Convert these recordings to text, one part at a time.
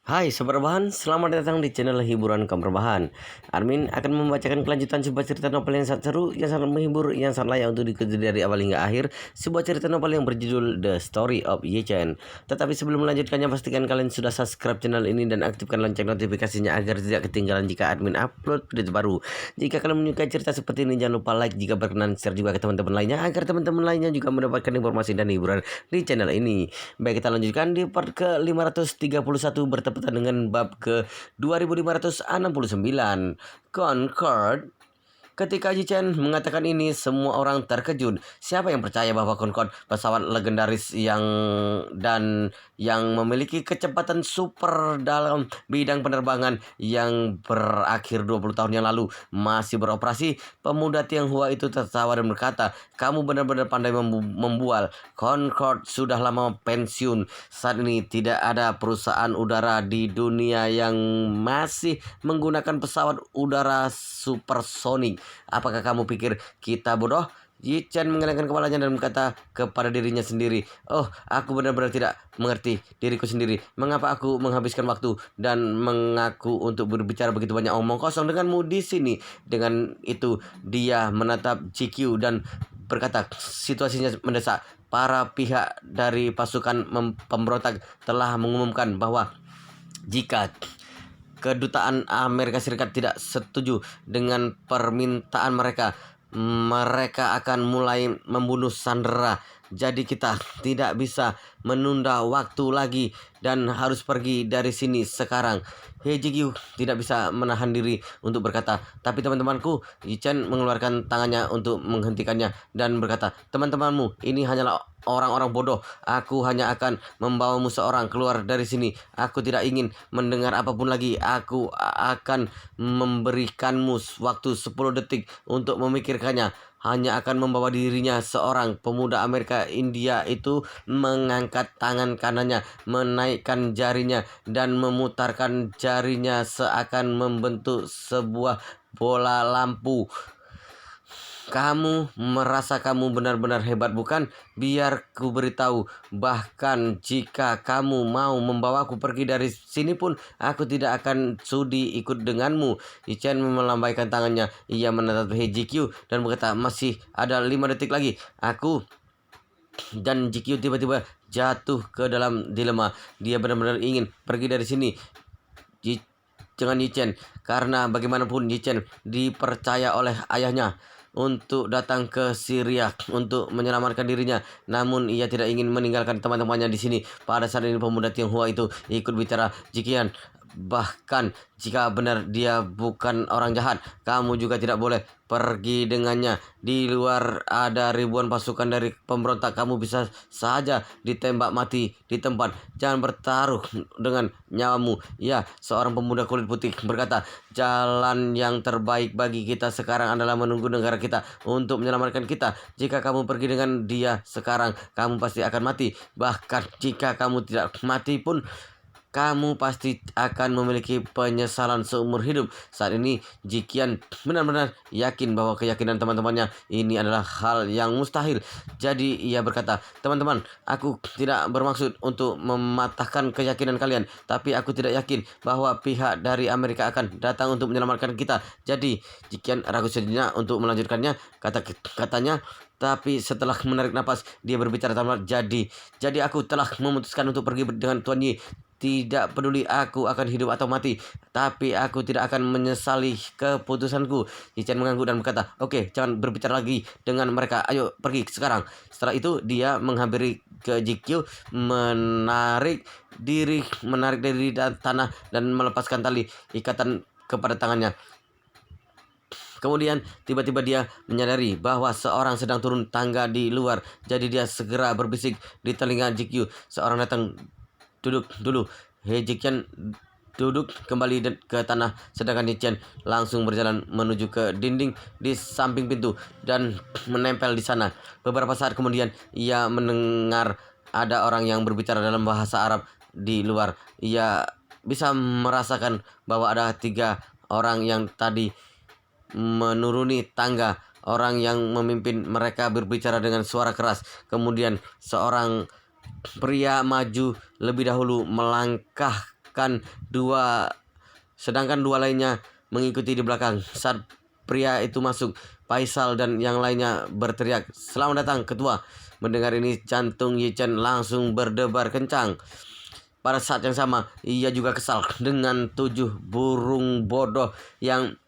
Hai Sobat Rebahan, selamat datang di channel hiburan kaum rebahan. Admin akan membacakan kelanjutan sebuah cerita novel yang sangat seru, yang sangat menghibur, yang sangat layak untuk diikuti dari awal hingga akhir. Sebuah cerita novel yang berjudul The Story of Ye Chen. Tetapi sebelum melanjutkannya, pastikan kalian sudah subscribe channel ini dan aktifkan lonceng notifikasinya agar tidak ketinggalan jika admin upload video terbaru. Jika kalian menyukai cerita seperti ini, jangan lupa like, jika berkenan share juga ke teman-teman lainnya agar teman-teman lainnya juga mendapatkan informasi dan hiburan di channel ini. Baik, kita lanjutkan di part ke 531 bertepatan dengan bab ke 2569 Concord. Ketika Ji Chen mengatakan ini, semua orang terkejut. Siapa yang percaya bahwa Concorde, pesawat legendaris yang memiliki kecepatan super dalam bidang penerbangan yang berakhir 20 tahun yang lalu, masih beroperasi? Pemuda Tionghoa itu tertawa dan berkata, "Kamu benar-benar pandai membual. Concorde sudah lama pensiun. Saat ini tidak ada perusahaan udara di dunia yang masih menggunakan pesawat udara supersonik. Apakah kamu pikir kita bodoh?" Yi Chen menggelengkan kepalanya dan berkata kepada dirinya sendiri, "Oh, aku benar-benar tidak mengerti diriku sendiri. Mengapa aku menghabiskan waktu dan mengaku untuk berbicara begitu banyak omong kosong denganmu di sini?" Dengan itu, dia menatap GQ dan berkata, "Situasinya mendesak. Para pihak dari pasukan pemberontak telah mengumumkan bahwa jika kedutaan Amerika Serikat tidak setuju dengan permintaan mereka, mereka akan mulai membunuh sandera. Jadi kita tidak bisa menunda waktu lagi dan harus pergi dari sini sekarang." He Ji-kyu tidak bisa menahan diri untuk berkata, "Tapi teman-temanku." Yi Chen mengeluarkan tangannya untuk menghentikannya dan berkata, "Teman-temanmu ini hanyalah orang-orang bodoh. Aku hanya akan membawamu seorang keluar dari sini. Aku tidak ingin mendengar apapun lagi. Aku akan memberikanmu waktu 10 detik untuk memikirkannya." Hanya akan membawa dirinya, seorang pemuda Amerika India itu mengangkat tangan kanannya, menaikkan jarinya, dan memutarkan jarinya seakan membentuk sebuah bola lampu. "Kamu merasa kamu benar-benar hebat, bukan? Biar ku beritahu, bahkan jika kamu mau membawaku pergi dari sini pun, aku tidak akan sudi ikut denganmu." Chen melambaikan tangannya. Ia menatap He Ji-kyu dan berkata, "Masih ada 5 detik lagi. Aku..." Dan Ji-kyu tiba-tiba jatuh ke dalam dilema. Dia benar-benar ingin pergi dari sini dengan Yi Chen, karena bagaimanapun Yi Chen dipercaya oleh ayahnya untuk datang ke Syria untuk menyelamatkan dirinya. Namun ia tidak ingin meninggalkan teman-temannya di sini. Pada saat ini pemuda Tionghoa itu ikut bicara, "Jikian, bahkan jika benar dia bukan orang jahat, kamu juga tidak boleh pergi dengannya. Di luar ada ribuan pasukan dari pemberontak. Kamu bisa saja ditembak mati di tempat. Jangan bertaruh dengan nyawamu." Ya, seorang pemuda kulit putih berkata, "Jalan yang terbaik bagi kita sekarang adalah menunggu negara kita untuk menyelamatkan kita. Jika kamu pergi dengan dia sekarang, kamu pasti akan mati. Bahkan jika kamu tidak mati pun, kamu pasti akan memiliki penyesalan seumur hidup." Saat ini Jikian benar-benar yakin bahwa keyakinan teman-temannya ini adalah hal yang mustahil. Jadi ia berkata, "Teman-teman, aku tidak bermaksud untuk mematahkan keyakinan kalian, tapi aku tidak yakin bahwa pihak dari Amerika akan datang untuk menyelamatkan kita." Jadi Jikian ragu sejenak untuk melanjutkannya. Katanya, tapi setelah menarik napas, dia berbicara tampak, Jadi aku telah memutuskan untuk pergi dengan Tuan Yi. Tidak peduli aku akan hidup atau mati, tapi aku tidak akan menyesali keputusanku." Yichen mengangguk dan berkata, "Oke, jangan berbicara lagi dengan mereka. Ayo pergi sekarang." Setelah itu dia menghampiri ke GQ, menarik dari tanah dan melepaskan tali ikatan kepada tangannya. Kemudian tiba-tiba dia menyadari bahwa seorang sedang turun tangga di luar. Jadi dia segera berbisik di telinga GQ, "Seorang datang, duduk dulu." He Jikian duduk kembali ke tanah, sedangkan Yi Chen langsung berjalan menuju ke dinding di samping pintu dan menempel di sana. Beberapa saat kemudian ia mendengar ada orang yang berbicara dalam bahasa Arab di luar. Ia bisa merasakan bahwa ada 3 orang yang tadi menuruni tangga. Orang yang memimpin mereka berbicara dengan suara keras. Kemudian seorang pria maju lebih dahulu melangkah sedangkan dua lainnya mengikuti di belakang. Saat pria itu masuk, Faisal dan yang lainnya berteriak, "Selamat datang, ketua." Mendengar ini, jantung Yi Chen langsung berdebar kencang. Pada saat yang sama, ia juga kesal dengan 7 burung bodoh yang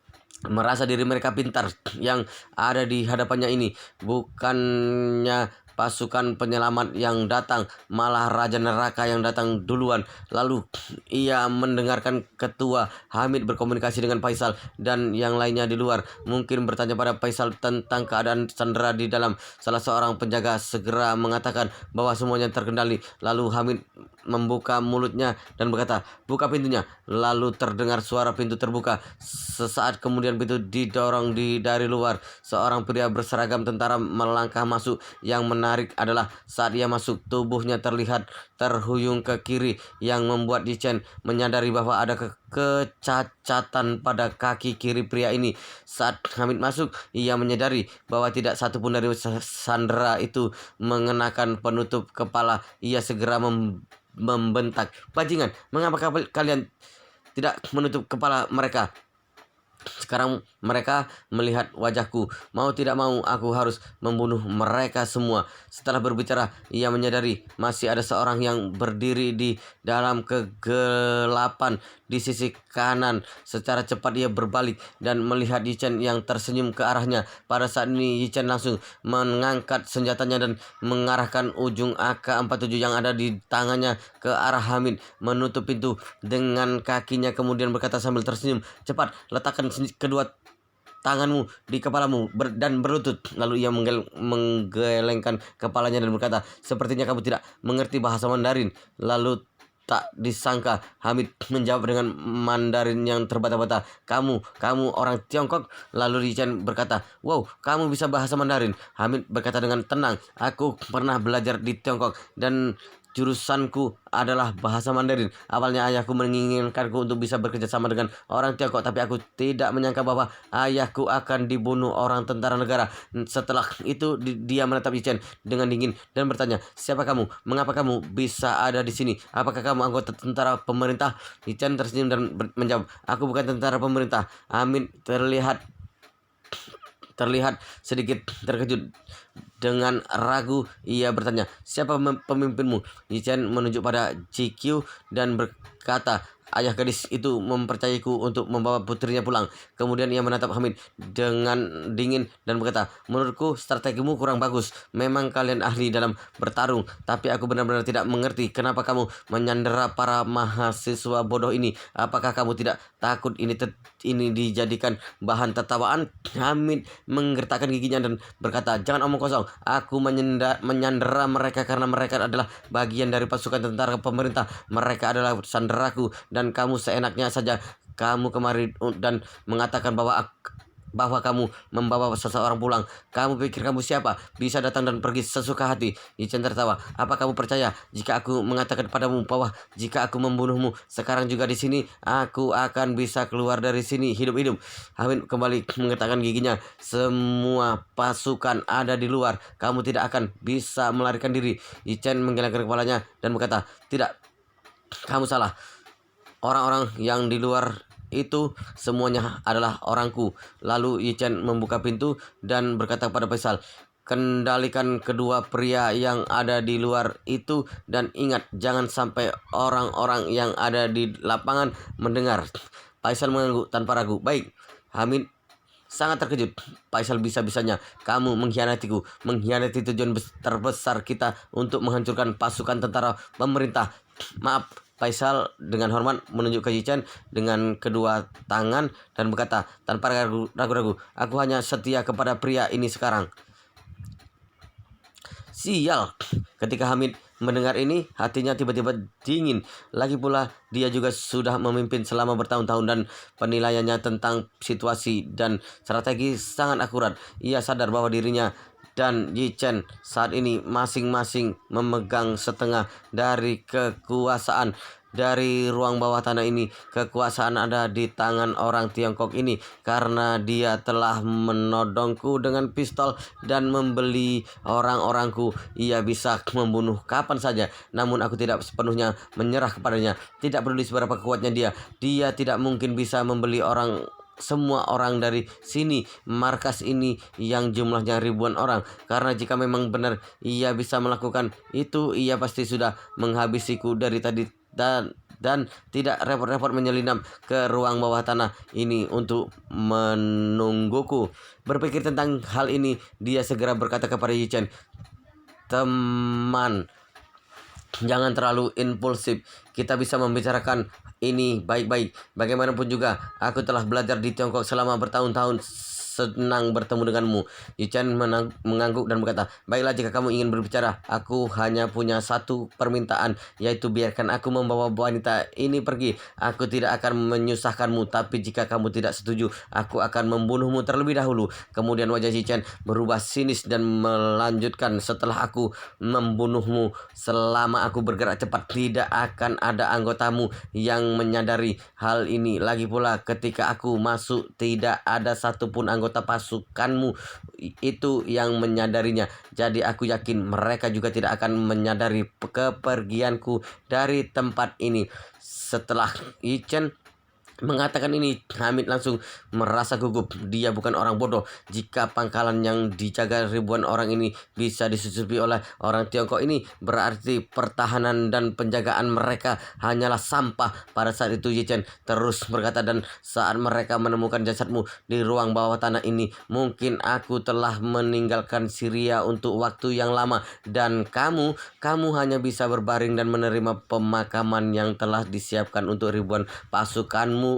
merasa diri mereka pintar yang ada di hadapannya ini. Bukannya pasukan penyelamat yang datang, malah Raja Neraka yang datang duluan. Lalu ia mendengarkan Ketua Hamid berkomunikasi dengan Faisal dan yang lainnya di luar. Mungkin bertanya pada Faisal tentang keadaan sandera di dalam. Salah seorang penjaga segera mengatakan bahwa semuanya terkendali. Lalu Hamid membuka mulutnya dan berkata, "Buka pintunya." Lalu terdengar suara pintu terbuka. Sesaat kemudian pintu didorong dari luar. Seorang pria berseragam tentara melangkah masuk. Yang menarik adalah saat ia masuk, tubuhnya terlihat terhuyung ke kiri yang membuat Yi Chen menyadari bahwa ada kecacatan pada kaki kiri pria ini. Saat Hamid masuk, ia menyadari bahwa tidak satu pun dari sandera itu mengenakan penutup kepala. Ia segera membentak, "Bajingan, mengapa kalian tidak menutup kepala mereka?" Sekarang mereka melihat wajahku. Mau tidak mau aku harus membunuh mereka semua. Setelah berbicara, ia menyadari masih ada seorang yang berdiri di dalam kegelapan di sisi kanan. Secara cepat ia berbalik dan melihat Yi Chen yang tersenyum ke arahnya. Pada saat ini Yi Chen langsung mengangkat senjatanya dan mengarahkan ujung AK-47 yang ada di tangannya ke arah Hamid, menutup pintu dengan kakinya, kemudian berkata sambil tersenyum, "Cepat, letakkan kedua tanganmu di kepalamu dan berlutut." Lalu ia menggelengkan kepalanya dan berkata, "Sepertinya kamu tidak mengerti bahasa Mandarin." Lalu tak disangka Hamid menjawab dengan Mandarin yang terbata-bata, "Kamu orang Tiongkok?" Lalu Yi Chen berkata, "Wow, kamu bisa bahasa Mandarin." Hamid berkata dengan tenang, "Aku pernah belajar di Tiongkok dan jurusanku adalah bahasa Mandarin. Awalnya ayahku menginginkanku untuk bisa bekerja sama dengan orang Tiongkok, tapi aku tidak menyangka bahwa ayahku akan dibunuh orang tentara negara." Setelah itu dia menatap Yi Chen dengan dingin dan bertanya, "Siapa kamu? Mengapa kamu bisa ada di sini? Apakah kamu anggota tentara pemerintah?" Yi Chen tersenyum dan menjawab, "Aku bukan tentara pemerintah." Amin terlihat sedikit terkejut. Dengan ragu ia bertanya, "Siapa pemimpinmu?" Yi Chen menunjuk pada GQ dan berkata, "Ayah gadis itu mempercayaiku untuk membawa putrinya pulang." Kemudian ia menatap Hamid dengan dingin dan berkata, "Menurutku strategimu kurang bagus. Memang kalian ahli dalam bertarung, tapi aku benar-benar tidak mengerti kenapa kamu menyandera para mahasiswa bodoh ini. Apakah kamu tidak takut ini dijadikan bahan tertawaan?" Hamid menggertakkan giginya dan berkata, "Jangan omong kosong. Aku menyandera mereka karena mereka adalah bagian dari pasukan tentara pemerintah. Mereka adalah sanderaku dan kamu seenaknya saja kamu kemari dan mengatakan bahwa kamu membawa seseorang pulang. Kamu pikir kamu siapa? Bisa datang dan pergi sesuka hati." Yi Chen tertawa. "Apa kamu percaya jika aku mengatakan padamu bahwa jika aku membunuhmu sekarang juga di sini, aku akan bisa keluar dari sini hidup-hidup?" Hamid kembali menggetakkan giginya. "Semua pasukan ada di luar. Kamu tidak akan bisa melarikan diri." Yi Chen menggelengkan kepalanya dan berkata, "Tidak, kamu salah. Orang-orang yang di luar itu semuanya adalah orangku." Lalu Yi Chen membuka pintu dan berkata kepada Faisal, "Kendalikan kedua pria yang ada di luar itu dan ingat, jangan sampai orang-orang yang ada di lapangan mendengar." Faisal mengangguk tanpa ragu. "Baik." Hamid sangat terkejut. "Faisal, bisa-bisanya kamu mengkhianatiku, mengkhianati tujuan terbesar kita untuk menghancurkan pasukan tentara pemerintah." "Maaf." Faisal dengan hormat menunjuk ke Yi Chen dengan kedua tangan dan berkata tanpa ragu-ragu, "Aku hanya setia kepada pria ini sekarang." Sial. Ketika Hamid mendengar ini, hatinya tiba-tiba dingin. Lagi pula, dia juga sudah memimpin selama bertahun-tahun dan penilaiannya tentang situasi dan strategi sangat akurat. Ia sadar bahwa dirinya dan Yi Chen saat ini masing-masing memegang setengah dari kekuasaan dari ruang bawah tanah ini. Kekuasaan ada di tangan orang Tiongkok ini karena dia telah menodongku dengan pistol dan membeli orang-orangku. Ia bisa membunuh kapan saja, namun aku tidak sepenuhnya menyerah kepadanya. Tidak peduli seberapa kuatnya dia tidak mungkin bisa membeli semua orang dari sini, markas ini yang jumlahnya ribuan orang. Karena jika memang benar ia bisa melakukan itu, ia pasti sudah menghabisiku dari tadi dan tidak repot-repot menyelinap ke ruang bawah tanah ini untuk menungguku. Berpikir tentang hal ini, dia segera berkata kepada Yi Chen, "Teman, jangan terlalu impulsif. Kita bisa membicarakan ini baik-baik. Bagaimanapun juga, aku telah belajar di Tiongkok selama bertahun-tahun. Senang bertemu denganmu." Yi Chen mengangguk dan berkata, "Baiklah, jika kamu ingin berbicara, aku hanya punya satu permintaan, yaitu biarkan aku membawa wanita ini pergi. Aku tidak akan menyusahkanmu, tapi jika kamu tidak setuju, aku akan membunuhmu terlebih dahulu." Kemudian wajah Yi Chen berubah sinis dan melanjutkan, "Setelah aku membunuhmu, selama aku bergerak cepat, tidak akan ada anggotamu yang menyadari hal ini. Lagi pula, ketika aku masuk, tidak ada satupun anggota pasukanmu itu yang menyadarinya. Jadi aku yakin mereka juga tidak akan menyadari kepergianku dari tempat ini." Setelah Yi Chen mengatakan ini, Hamid langsung merasa gugup. Dia bukan orang bodoh. Jika pangkalan yang dijaga ribuan orang ini bisa disusupi oleh orang Tiongkok ini, berarti pertahanan dan penjagaan mereka hanyalah sampah. Pada saat itu Yi Chen terus berkata, "Dan saat mereka menemukan jasadmu di ruang bawah tanah ini, mungkin aku telah meninggalkan Syria untuk waktu yang lama, dan kamu hanya bisa berbaring dan menerima pemakaman yang telah disiapkan untuk ribuan pasukanmu.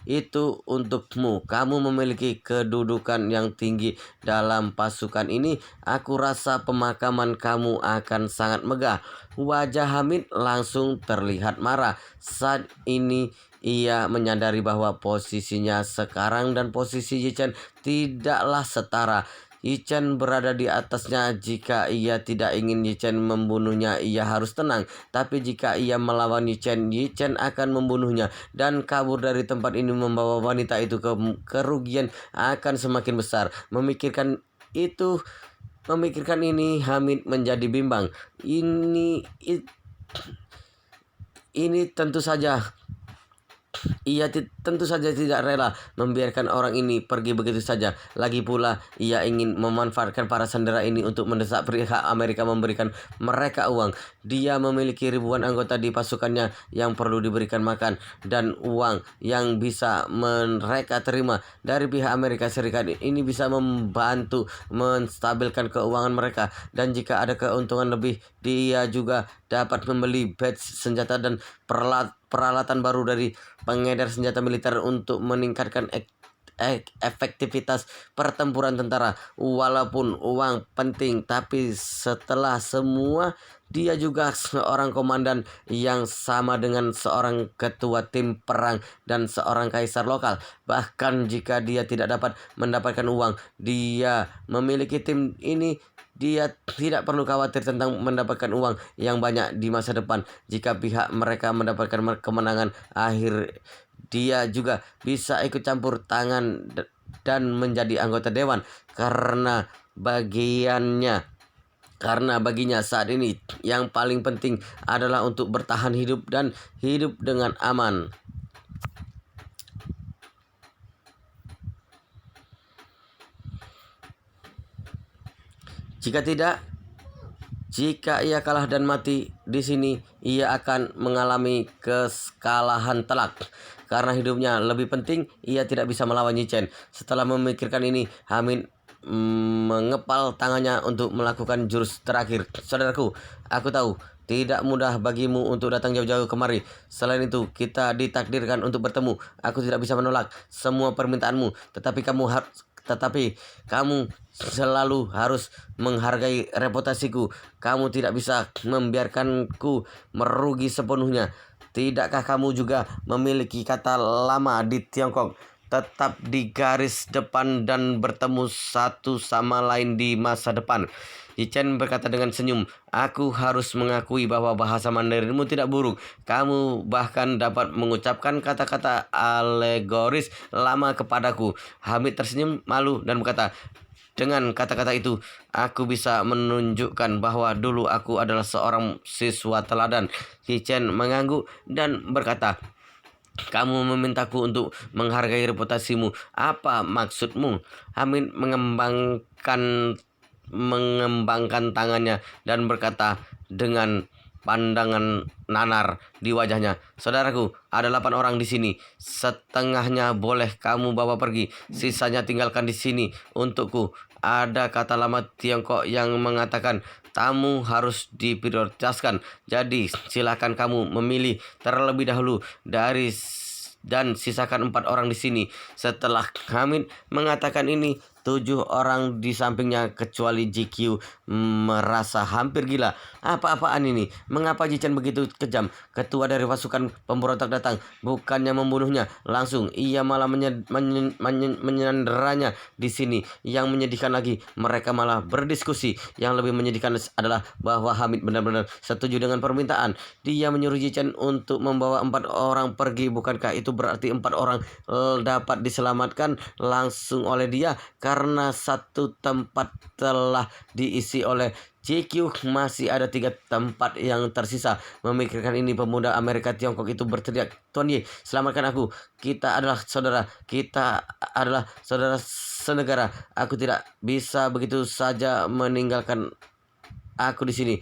Itu untukmu. Kamu memiliki kedudukan yang tinggi dalam pasukan ini. Aku rasa pemakaman kamu akan sangat megah." Wajah Hamid langsung terlihat marah. Saat ini ia menyadari bahwa posisinya sekarang dan posisi Yi Chen tidaklah setara. Yi Chen berada di atasnya. Jika ia tidak ingin Yi Chen membunuhnya, ia harus tenang. Tapi jika ia melawan Yi Chen akan membunuhnya dan kabur dari tempat ini membawa wanita itu. Kerugian akan semakin besar. Memikirkan ini, Hamid menjadi bimbang. Ini tentu saja Ia tentu saja tidak rela membiarkan orang ini pergi begitu saja. Lagi pula, ia ingin memanfaatkan para sandera ini untuk mendesak pihak Amerika memberikan mereka uang. Dia memiliki ribuan anggota di pasukannya yang perlu diberikan makan dan uang yang bisa mereka terima dari pihak Amerika Serikat. Ini bisa membantu menstabilkan keuangan mereka, dan jika ada keuntungan lebih, dia juga dapat membeli badge senjata dan peralatan baru dari pengedar senjata militer untuk meningkatkan efektivitas pertempuran tentara. Walaupun uang penting, tapi setelah semua, dia juga seorang komandan yang sama dengan seorang ketua tim perang dan seorang kaisar lokal. Bahkan jika dia tidak dapat mendapatkan uang, dia memiliki tim ini. Dia tidak perlu khawatir tentang mendapatkan uang yang banyak di masa depan. Jika pihak mereka mendapatkan kemenangan akhir, dia juga bisa ikut campur tangan dan menjadi anggota dewan karena baginya saat ini yang paling penting adalah untuk bertahan hidup dan hidup dengan aman. Jika ia kalah dan mati di sini, ia akan mengalami kekalahan telak. Karena hidupnya lebih penting, ia tidak bisa melawan Yi Chen. Setelah memikirkan ini, Hamid mengepal tangannya untuk melakukan jurus terakhir. "Saudaraku, aku tahu tidak mudah bagimu untuk datang jauh-jauh kemari. Selain itu, kita ditakdirkan untuk bertemu. Aku tidak bisa menolak semua permintaanmu, tetapi kamu selalu harus menghargai reputasiku. Kamu tidak bisa membiarkanku merugi sepenuhnya. Tidakkah kamu juga memiliki kata lama di Tiongkok? tetap di garis depan dan bertemu satu sama lain di masa depan. Yichen berkata dengan senyum, aku harus mengakui bahwa bahasa Mandarinmu tidak buruk. Kamu bahkan dapat mengucapkan kata-kata alegoris lama kepadaku. Hamid tersenyum malu dan berkata, dengan kata-kata itu, aku bisa menunjukkan bahwa dulu aku adalah seorang siswa teladan. Yichen mengangguk dan berkata, kamu memintaku untuk menghargai reputasimu. Apa maksudmu? Hamid mengembangkan tangannya dan berkata dengan pandangan nanar di wajahnya, saudaraku, ada 8 orang di sini. Setengahnya boleh kamu bawa pergi, sisanya tinggalkan di sini untukku. Ada kata lama Tiongkok yang mengatakan tamu harus diprioritaskan. Jadi silakan kamu memilih terlebih dahulu dan sisakan 4 orang di sini. Setelah Hamid mengatakan ini, 7 orang di sampingnya kecuali GQ merasa hampir gila. Apa-apaan ini? Mengapa Jichen begitu kejam? Ketua dari pasukan pemberontak datang, bukannya membunuhnya langsung, ia malah menyanderanya di sini. Yang menyedihkan lagi, mereka malah berdiskusi. Yang lebih menyedihkan adalah bahwa Hamid benar-benar setuju dengan permintaan. Dia menyuruh Jichen untuk membawa 4 orang pergi. Bukankah itu berarti 4 orang dapat diselamatkan langsung oleh dia? Karena satu tempat telah diisi oleh JQ, masih ada 3 tempat yang tersisa. Memikirkan ini, pemuda Amerika Tiongkok itu berteriak, Tuan Ye, selamatkan aku. Kita adalah saudara. Kita adalah saudara senegara. Aku tidak bisa begitu saja meninggalkan aku di sini.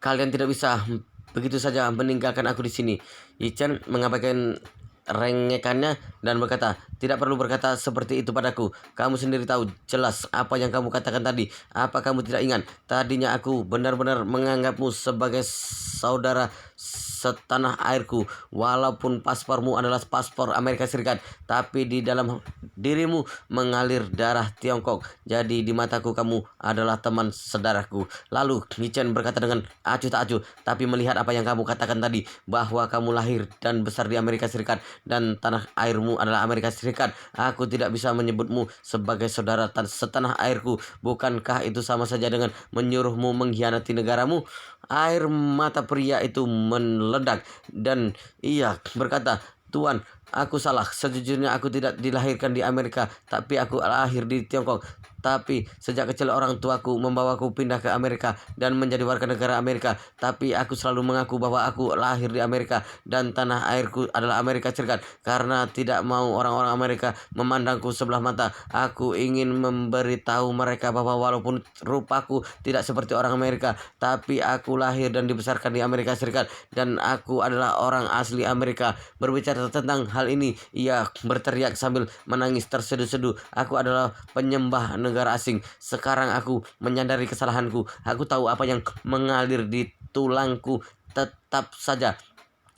Kalian tidak bisa begitu saja meninggalkan aku di sini. Yichen mengabaikan rengekannya dan berkata, tidak perlu berkata seperti itu padaku. Kamu sendiri tahu jelas apa yang kamu katakan tadi. Apa kamu tidak ingat? Tadinya aku benar-benar menganggapmu sebagai saudara setanah airku. Walaupun paspormu adalah paspor Amerika Serikat, tapi di dalam dirimu mengalir darah Tiongkok. Jadi di mataku kamu adalah teman saudaraku. Lalu Yichen berkata dengan acuh tak acuh, tapi melihat apa yang kamu katakan tadi, bahwa kamu lahir dan besar di Amerika Serikat dan tanah airmu adalah Amerika Serikat, aku tidak bisa menyebutmu sebagai saudara setanah airku. Bukankah itu sama saja dengan menyuruhmu mengkhianati negaramu? Air mata pria itu meledak dan ia berkata, Tuan, aku salah. Sejujurnya aku tidak dilahirkan di Amerika, tapi aku lahir di Tiongkok. Tapi sejak kecil orang tuaku membawaku pindah ke Amerika dan menjadi warga negara Amerika. Tapi aku selalu mengaku bahwa aku lahir di Amerika dan tanah airku adalah Amerika Serikat. Karena tidak mau orang-orang Amerika memandangku sebelah mata, aku ingin memberitahu mereka bahwa walaupun rupaku tidak seperti orang Amerika, tapi aku lahir dan dibesarkan di Amerika Serikat dan aku adalah orang asli Amerika. Berbicara tentang hal ini, ia berteriak sambil menangis terseduh-seduh. Aku adalah penyembah negara asing. Sekarang aku menyadari kesalahanku. Aku tahu apa yang mengalir di tulangku. Tetap saja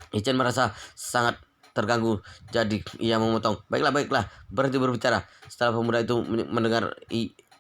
Ichen merasa sangat terganggu, jadi ia memotong. Baiklah, berhenti berbicara. Setelah pemuda itu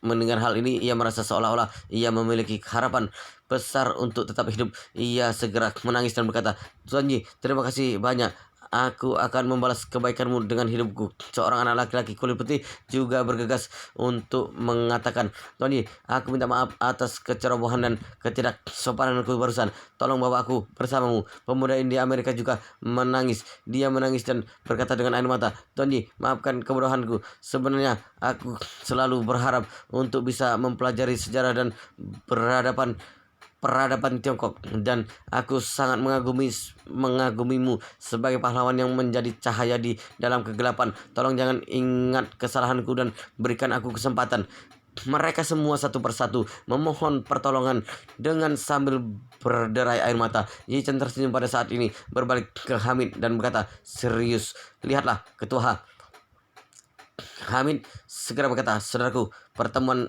mendengar hal ini, ia merasa seolah-olah ia memiliki harapan besar untuk tetap hidup. Ia segera menangis dan berkata, Tuan Yi, terima kasih banyak. Aku akan membalas kebaikanmu dengan hidupku. Seorang anak laki-laki kulit putih juga bergegas untuk mengatakan, Tuan Yi, aku minta maaf atas kecerobohan dan ketidaksopananku barusan. Tolong bawa aku bersamamu. Pemuda India Amerika juga menangis. Dia menangis dan berkata dengan air mata, Tuan Yi, maafkan kebodohanku. Sebenarnya aku selalu berharap untuk bisa mempelajari sejarah dan peradaban Tiongkok, dan aku sangat mengagumimu sebagai pahlawan yang menjadi cahaya di dalam kegelapan. Tolong jangan ingat kesalahanku dan berikan aku kesempatan. Mereka semua satu persatu memohon pertolongan dengan sambil berderai air mata. Yichen tersenyum pada saat ini, berbalik ke Hamid dan berkata, serius, lihatlah ketua. Hamid segera berkata, saudaraku, pertemuan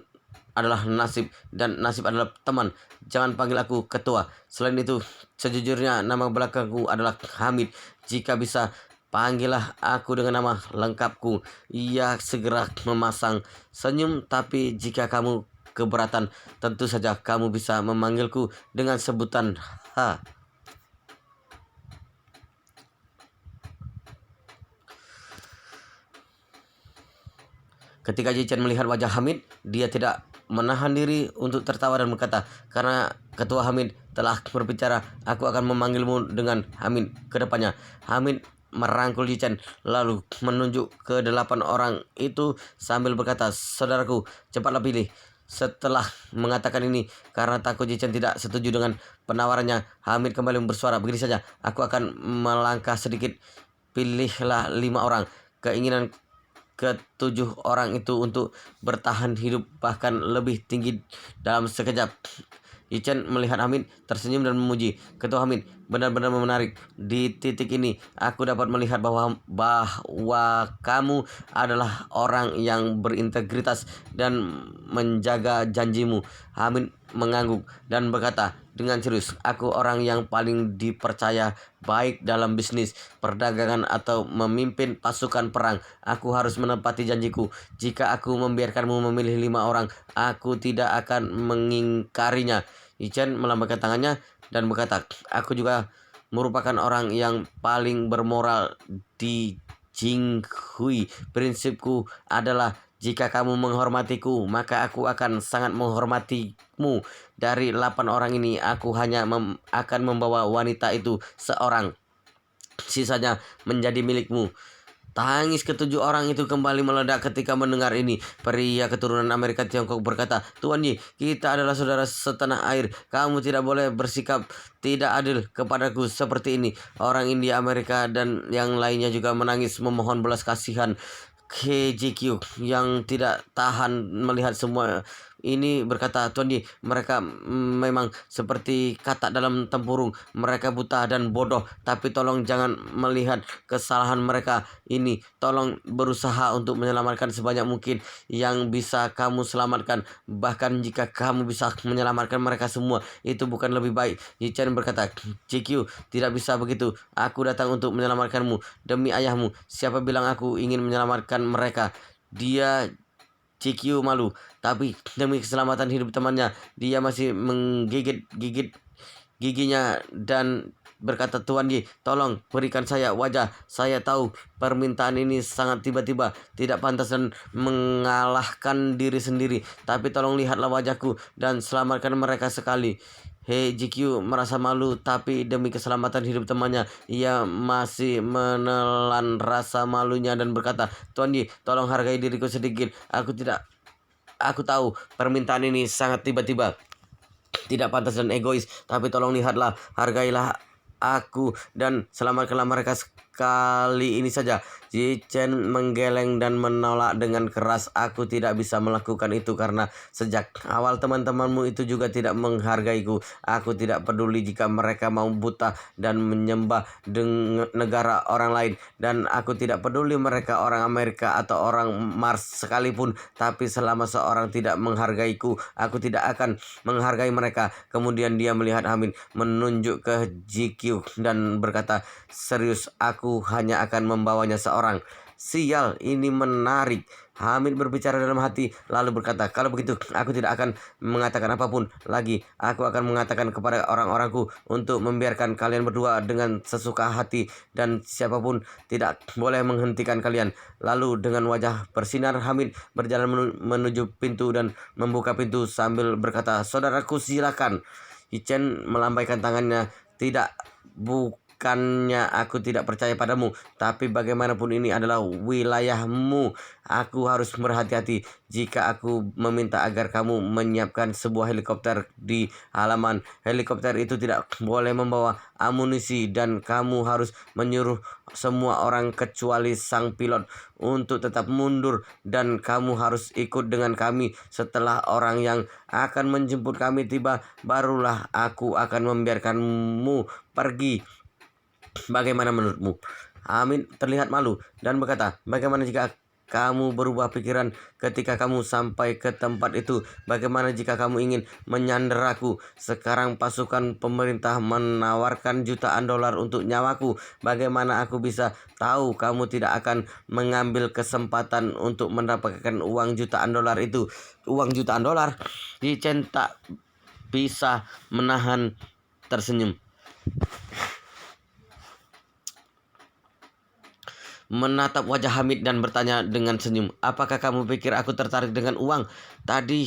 adalah nasib dan nasib adalah teman. Jangan panggil aku ketua. Selain itu, sejujurnya nama belakangku adalah Hamid. Jika bisa, panggillah aku dengan nama lengkapku. Ia segera memasang senyum, tapi jika kamu keberatan, tentu saja kamu bisa memanggilku dengan sebutan H. Ketika Jichen melihat wajah Hamid, dia tidak menahan diri untuk tertawa dan berkata, "Karena Ketua Hamid telah berbicara, aku akan memanggilmu dengan Hamid ke depannya." Hamid merangkul Jichen lalu menunjuk ke 8 orang itu sambil berkata, "Saudaraku, cepatlah pilih." Setelah mengatakan ini, karena takut Jichen tidak setuju dengan penawarannya, Hamid kembali bersuara, "Begini saja, aku akan melangkah sedikit. Pilihlah 5 orang. Keinginan ke-7 orang itu untuk bertahan hidup bahkan lebih tinggi dalam sekejap." Ichen melihat Hamid, tersenyum dan memuji. "Ketua Hamid, benar-benar menarik. Di titik ini, aku dapat melihat bahwa kamu adalah orang yang berintegritas dan menjaga janjimu." Hamid mengangguk dan berkata dengan serius, "Aku orang yang paling dipercaya, baik dalam bisnis, perdagangan, atau memimpin pasukan perang. Aku harus menepati janjiku. Jika aku membiarkanmu memilih 5 orang, aku tidak akan mengingkarinya." Ichen melambaikan tangannya dan berkata, "Aku juga merupakan orang yang paling bermoral di Jinghui. Prinsipku adalah jika kamu menghormatiku, maka aku akan sangat menghormatimu. Dari 8 orang ini, aku hanya akan membawa wanita itu seorang. Sisanya menjadi milikmu." Tangis ke-7 orang itu kembali meledak ketika mendengar ini. Pria keturunan Amerika Tiongkok berkata, "Tuan Yi, kita adalah saudara setanah air. Kamu tidak boleh bersikap tidak adil kepadaku seperti ini." Orang India, Amerika, dan yang lainnya juga menangis memohon belas kasihan. KJQ yang tidak tahan melihat semua ini berkata, "Tuan Yi, mereka memang seperti kata dalam tempurung. Mereka buta dan bodoh. Tapi tolong jangan melihat kesalahan mereka ini. Tolong berusaha untuk menyelamatkan sebanyak mungkin yang bisa kamu selamatkan. Bahkan jika kamu bisa menyelamatkan mereka semua, itu bukan lebih baik." Yichen berkata, "JQ, tidak bisa begitu. Aku datang untuk menyelamatkanmu. Demi ayahmu, siapa bilang aku ingin menyelamatkan mereka?" Dia CQ malu, tapi demi keselamatan hidup temannya, dia masih menggigit-gigit giginya dan berkata, "Tuan Yi, tolong berikan saya wajah. Saya tahu permintaan ini sangat tiba-tiba, tidak pantas dan mengalahkan diri sendiri. Tapi tolong lihatlah wajahku dan selamatkan mereka sekali." Hei GQ merasa malu, tapi demi keselamatan hidup temannya, ia masih menelan rasa malunya dan berkata, "Tuan Yi, tolong hargai diriku sedikit. Aku tahu permintaan ini sangat tiba-tiba, tidak pantas dan egois, tapi tolong lihatlah, hargailah aku dan selamatkanlah mereka sekali ini saja." Jichen menggeleng dan menolak dengan keras, "Aku tidak bisa melakukan itu karena sejak awal teman-temanmu itu juga tidak menghargaiku. Aku tidak peduli jika mereka mau buta dan menyembah negara orang lain. Dan aku tidak peduli mereka orang Amerika atau orang Mars sekalipun. Tapi selama seorang tidak menghargaiku, aku tidak akan menghargai mereka." Kemudian dia melihat Hamid, menunjuk ke GQ dan berkata, "Serius, aku hanya akan membawanya seorang." Sial, ini menarik. Hamid berbicara dalam hati lalu berkata, "Kalau begitu, aku tidak akan mengatakan apapun lagi. Aku akan mengatakan kepada orang-orangku untuk membiarkan kalian berdua dengan sesuka hati, dan siapapun tidak boleh menghentikan kalian." Lalu dengan wajah bersinar, Hamid berjalan menuju pintu dan membuka pintu sambil berkata, "Saudaraku, silakan." Ichen melambaikan tangannya, "Tidak, bukannya aku tidak percaya padamu, tapi bagaimanapun ini adalah wilayahmu. Aku harus berhati-hati jika aku meminta agar kamu menyiapkan sebuah helikopter di halaman. Helikopter itu tidak boleh membawa amunisi dan kamu harus menyuruh semua orang kecuali sang pilot untuk tetap mundur, dan kamu harus ikut dengan kami. Setelah orang yang akan menjemput kami tiba, barulah aku akan membiarkanmu pergi. Bagaimana menurutmu?" Hamid terlihat malu dan berkata, "Bagaimana jika kamu berubah pikiran ketika kamu sampai ke tempat itu? Bagaimana jika kamu ingin menyanderaku? Sekarang pasukan pemerintah menawarkan jutaan dolar untuk nyawaku. Bagaimana aku bisa tahu kamu tidak akan mengambil kesempatan untuk mendapatkan uang jutaan dolar itu?" Uang jutaan dolar? Yichen tak bisa menahan tersenyum. menatap wajah Hamid dan bertanya dengan senyum, "Apakah kamu pikir aku tertarik dengan uang? Tadi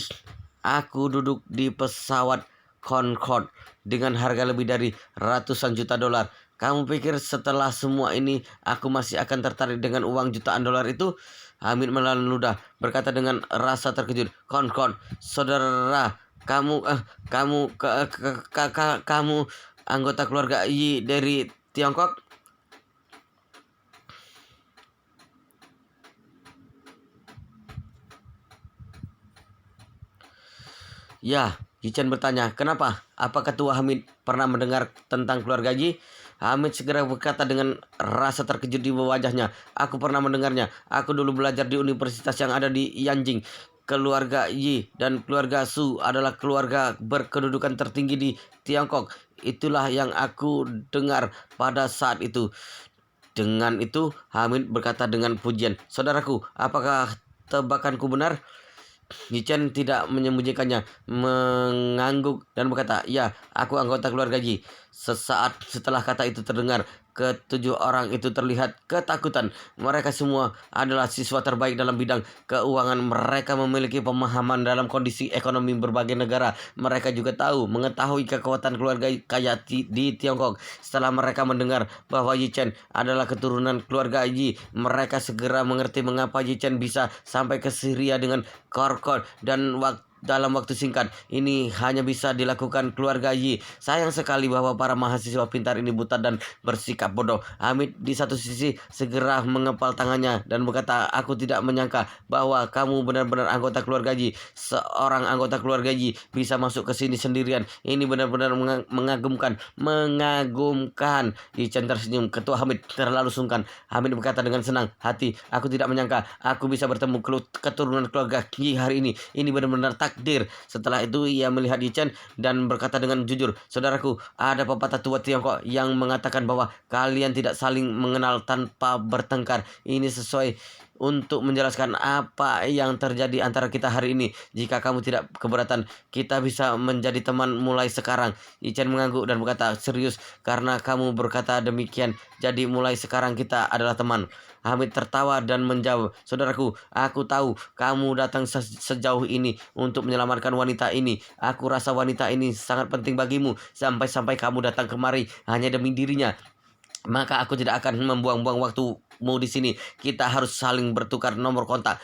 aku duduk di pesawat Concorde dengan harga lebih dari ratusan juta dolar. Kamu pikir setelah semua ini aku masih akan tertarik dengan uang jutaan dolar itu?" Hamid menelan ludah, berkata dengan rasa terkejut, "Concorde, saudara, kamu kamu anggota keluarga Yi dari Tiongkok?" Ya, Yichen bertanya, "Kenapa? Apa ketua Hamid pernah mendengar tentang keluarga Yi?" Hamid segera berkata dengan rasa terkejut di wajahnya, "Aku pernah mendengarnya. Aku dulu belajar di universitas yang ada di Yanjing. Keluarga Yi dan keluarga Su adalah keluarga berkedudukan tertinggi di Tiongkok. Itulah yang aku dengar pada saat itu." Dengan itu, Hamid berkata dengan pujian, "Saudaraku, apakah tebakanku benar?" Yichen tidak menyembunyikannya, mengangguk dan berkata, "Ya, aku anggota keluarga Yi." Sesaat setelah kata itu terdengar, ketujuh orang itu terlihat ketakutan. Mereka semua adalah siswa terbaik dalam bidang keuangan. Mereka memiliki pemahaman dalam kondisi ekonomi berbagai negara. Mereka juga mengetahui kekuatan keluarga kaya di Tiongkok. Setelah mereka mendengar bahwa Yichen adalah keturunan keluarga Yi, mereka segera mengerti mengapa Yichen bisa sampai ke Syria dengan Korkor dan dalam waktu singkat. Ini hanya bisa dilakukan keluarga Yi. Sayang sekali bahwa para mahasiswa pintar ini buta dan bersikap bodoh. Hamid di satu sisi segera mengepal tangannya dan berkata, "Aku tidak menyangka bahwa kamu benar-benar anggota keluarga Yi. Seorang anggota keluarga Yi bisa masuk ke sini sendirian. Ini benar-benar mengagumkan. Mengagumkan." Yichen tersenyum. Ketua Hamid terlalu sungkan. Hamid berkata dengan senang hati, "Aku tidak menyangka aku bisa bertemu keturunan keluarga Yi hari ini. Ini benar-benar takdir." Setelah itu ia melihat Yichen dan berkata dengan jujur, "Saudaraku, ada pepatah tua Tiongkok yang mengatakan bahwa kalian tidak saling mengenal tanpa bertengkar. Ini sesuai untuk menjelaskan apa yang terjadi antara kita hari ini. Jika kamu tidak keberatan, kita bisa menjadi teman mulai sekarang." Yichen mengangguk dan berkata, "Serius, karena kamu berkata demikian, jadi mulai sekarang kita adalah teman." Hamid tertawa dan menjawab, "Saudaraku, aku tahu kamu datang sejauh ini untuk menyelamatkan wanita ini. Aku rasa wanita ini sangat penting bagimu. Sampai-sampai kamu datang kemari hanya demi dirinya. Maka aku tidak akan membuang-buang waktumu di sini. Kita harus saling bertukar nomor kontak.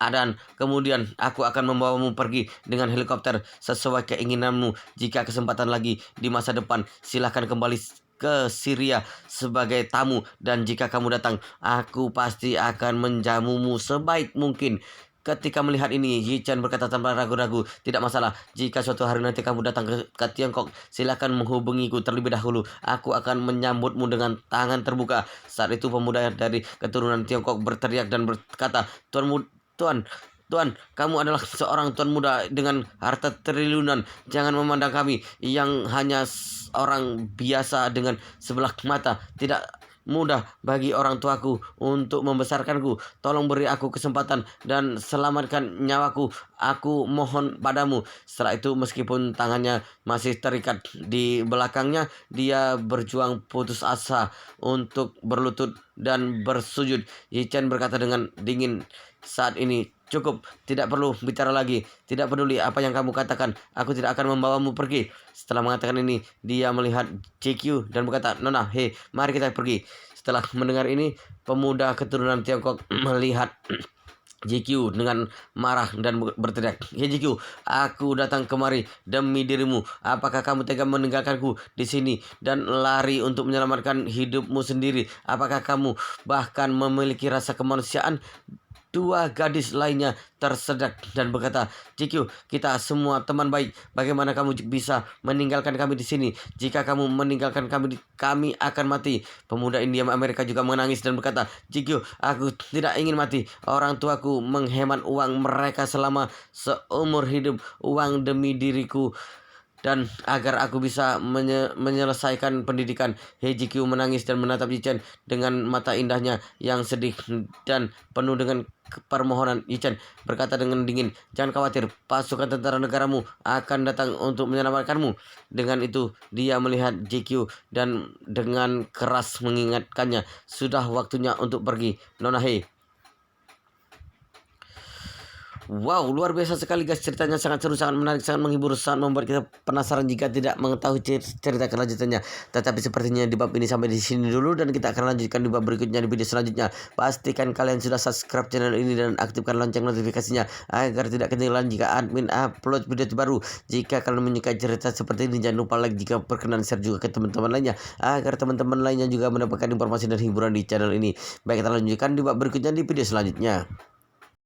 Dan kemudian aku akan membawamu pergi dengan helikopter sesuai keinginanmu. Jika kesempatan lagi di masa depan, silahkan kembali ke Syria sebagai tamu. Dan jika kamu datang, aku pasti akan menjamumu sebaik mungkin." Ketika melihat ini, Yichen berkata tanpa ragu-ragu, "Tidak masalah. Jika suatu hari nanti kamu datang ke Tiongkok, silakan menghubungiku terlebih dahulu. Aku akan menyambutmu dengan tangan terbuka." Saat itu pemuda dari keturunan Tiongkok berteriak dan berkata, Tuan, Tuan, kamu adalah seorang tuan muda dengan harta triliunan. Jangan memandang kami yang hanya orang biasa dengan sebelah mata. Tidak mudah bagi orang tuaku untuk membesarkanku. Tolong beri aku kesempatan dan selamatkan nyawaku. Aku mohon padamu." Setelah itu, meskipun tangannya masih terikat di belakangnya, dia berjuang putus asa untuk berlutut dan bersujud. Yichen berkata dengan dingin saat ini, "Cukup, tidak perlu bicara lagi. Tidak peduli apa yang kamu katakan, aku tidak akan membawamu pergi." Setelah mengatakan ini, dia melihat JQ dan berkata, "Nona, hei, mari kita pergi." Setelah mendengar ini, pemuda keturunan Tiongkok melihat JQ dengan marah dan berteriak, "Hei JQ, aku datang kemari demi dirimu. Apakah kamu tega meninggalkanku di sini dan lari untuk menyelamatkan hidupmu sendiri? Apakah kamu bahkan memiliki rasa kemanusiaan?" Dua gadis lainnya tersedak dan berkata, "JQ, kita semua teman baik. Bagaimana kamu bisa meninggalkan kami di sini? Jika kamu meninggalkan kami, kami akan mati." Pemuda India Amerika juga menangis dan berkata, "JQ, aku tidak ingin mati. Orang tuaku menghemat uang mereka selama seumur hidup. Uang demi diriku dan agar aku bisa menyelesaikan pendidikan. Heijikyu menangis dan menatap Yichen dengan mata indahnya yang sedih dan penuh dengan permohonan. Yichen berkata dengan dingin, "Jangan khawatir, pasukan tentara negaramu akan datang untuk menyelamatkanmu." Dengan itu, dia melihat JQ dan dengan keras mengingatkannya, "Sudah waktunya untuk pergi, Nona Hei." Wow, luar biasa sekali guys, ceritanya sangat seru, sangat menarik, sangat menghibur, sangat membuat kita penasaran jika tidak mengetahui cerita kelanjutannya. Tetapi sepertinya di bab ini sampai di sini dulu, dan kita akan lanjutkan di bab berikutnya di video selanjutnya. Pastikan kalian sudah subscribe channel ini dan aktifkan lonceng notifikasinya agar tidak ketinggalan jika admin upload video terbaru. Jika kalian menyukai cerita seperti ini, jangan lupa like, jika berkenan share juga ke teman-teman lainnya agar teman-teman lainnya juga mendapatkan informasi dan hiburan di channel ini. Baik, kita lanjutkan di bab berikutnya di video selanjutnya.